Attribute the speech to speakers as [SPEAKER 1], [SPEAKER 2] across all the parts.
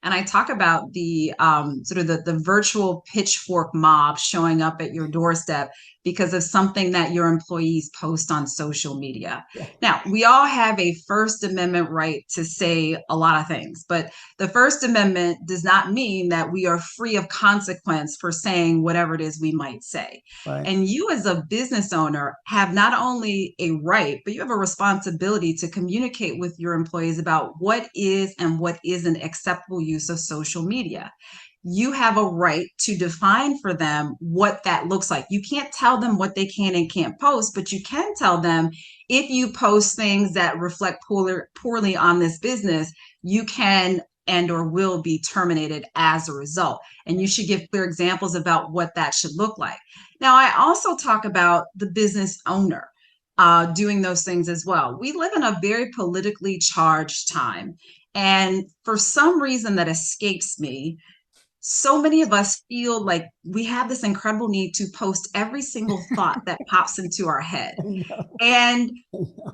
[SPEAKER 1] And I talk about the sort of the virtual pitchfork mob showing up at your doorstep because of something that your employees post on social media.
[SPEAKER 2] Yeah.
[SPEAKER 1] Now, we all have a First Amendment right to say a lot of things, but the First Amendment does not mean that we are free of consequence for saying whatever it is we might say.
[SPEAKER 2] Right.
[SPEAKER 1] And you, as a business owner, have not only a right, but you have a responsibility to communicate with your employees about what is and what isn't acceptable use of social media. You have a right to define for them what that looks like. You can't tell them what they can and can't post, but you can tell them if you post things that reflect poorly on this business, you can and or will be terminated as a result. And you should give clear examples about what that should look like. Now, I also talk about the business owner doing those things as well. We live in a very politically charged time. And for some reason that escapes me, so many of us feel like we have this incredible need to post every single thought that pops into our head.
[SPEAKER 2] I know.
[SPEAKER 1] And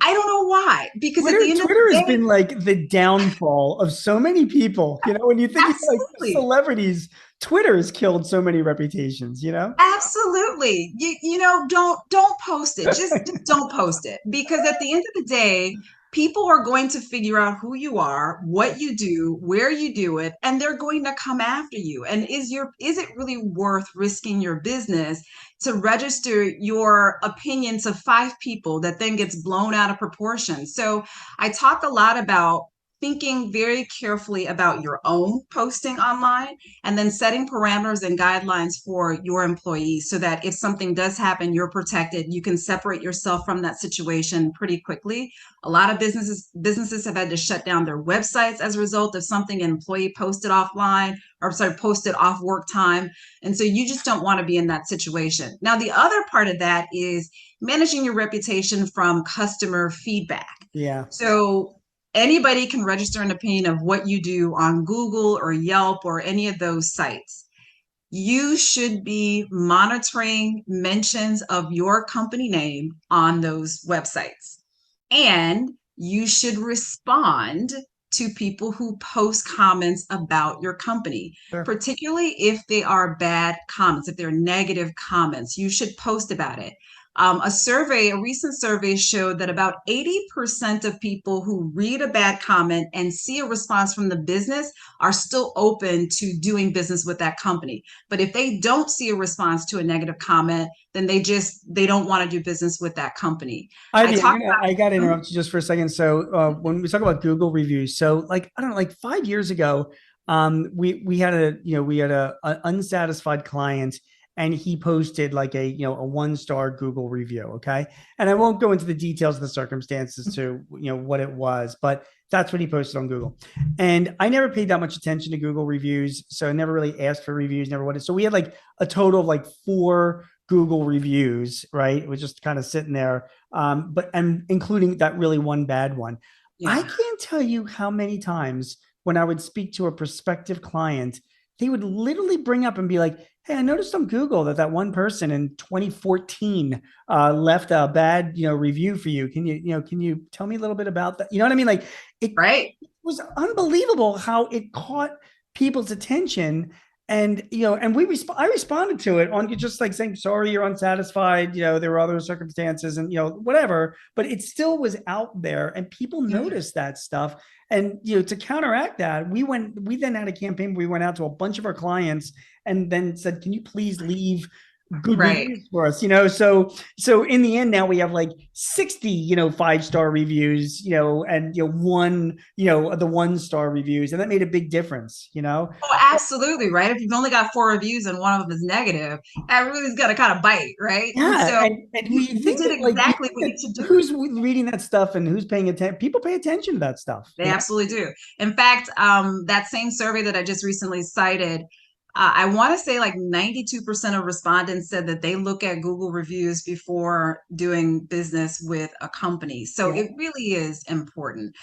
[SPEAKER 1] I don't know why, because at
[SPEAKER 2] Twitter,
[SPEAKER 1] the end of
[SPEAKER 2] Twitter
[SPEAKER 1] the
[SPEAKER 2] has
[SPEAKER 1] day,
[SPEAKER 2] been like the downfall of so many people. When you think of like
[SPEAKER 1] absolutely.
[SPEAKER 2] celebrities, Twitter has killed so many reputations,
[SPEAKER 1] Absolutely. Don't post it. Just don't post it because at the end of the day, people are going to figure out who you are, what you do, where you do it, and they're going to come after you. And is it really worth risking your business to register your opinion to five people that then gets blown out of proportion? So I talk a lot about thinking very carefully about your own posting online and then setting parameters and guidelines for your employees so that if something does happen, you're protected. You can separate yourself from that situation pretty quickly. A lot of businesses have had to shut down their websites as a result of something an employee posted offline or sorry, posted off work time. And so you just don't want to be in that situation. Now, the other part of that is managing your reputation from customer feedback.
[SPEAKER 2] Yeah.
[SPEAKER 1] So anybody can register an opinion of what you do on Google or Yelp or any of those sites. You should be monitoring mentions of your company name on those websites. And you should respond to people who post comments about your company,
[SPEAKER 2] Sure.
[SPEAKER 1] particularly if they are bad comments, if they're negative comments. You should post about it. A recent survey showed that about 80% of people who read a bad comment and see a response from the business are still open to doing business with that company. But if they don't see a response to a negative comment, then they don't want to do business with that company. I
[SPEAKER 2] Ivy,
[SPEAKER 1] talk
[SPEAKER 2] I got to
[SPEAKER 1] about.
[SPEAKER 2] interrupt you just for a second. So when we talk about Google reviews, so like I don't know, like 5 years ago, we had a unsatisfied client, and he posted like a 1 star Google review. Okay, and I won't go into the details of the circumstances to what it was, but that's what he posted on Google. And I never paid that much attention to Google reviews, so I never really asked for reviews, never wanted. So we had like a total of like 4 Google reviews, right? It was just kind of sitting there, but and including that really one bad one. I
[SPEAKER 1] Yeah.
[SPEAKER 2] can't tell you how many times when I would speak to a prospective client, they would literally bring up and be like, "Hey, I noticed on Google that one person in 2014 left a bad review for you. Can you tell me a little bit about that? You know what I mean? Like it
[SPEAKER 1] Right.
[SPEAKER 2] was unbelievable how it caught people's attention. And I responded to it on just like saying sorry, you're unsatisfied, there were other circumstances, and whatever, but it still was out there and people
[SPEAKER 1] Yeah.
[SPEAKER 2] noticed that stuff. And to counteract that, we then had a campaign where we went out to a bunch of our clients and then said, can you please leave good
[SPEAKER 1] Right.
[SPEAKER 2] reviews for us? So in the end, now we have like 60 5 star reviews, and the 1 star reviews, and that made a big difference.
[SPEAKER 1] Oh, absolutely. Right. If you've only got four reviews and one of them is negative, that really is going to kind of bite. Right. And
[SPEAKER 2] Yeah,
[SPEAKER 1] so
[SPEAKER 2] and
[SPEAKER 1] you,
[SPEAKER 2] we
[SPEAKER 1] you
[SPEAKER 2] think
[SPEAKER 1] did
[SPEAKER 2] that like you
[SPEAKER 1] exactly
[SPEAKER 2] think
[SPEAKER 1] what you should
[SPEAKER 2] that
[SPEAKER 1] do.
[SPEAKER 2] who's reading that stuff and who's paying attention? People pay attention to that stuff,
[SPEAKER 1] They absolutely do. In fact, that same survey that I just recently cited, I want to say like 92% of respondents said that they look at Google reviews before doing business with a company. So
[SPEAKER 2] Yeah.
[SPEAKER 1] it really is important.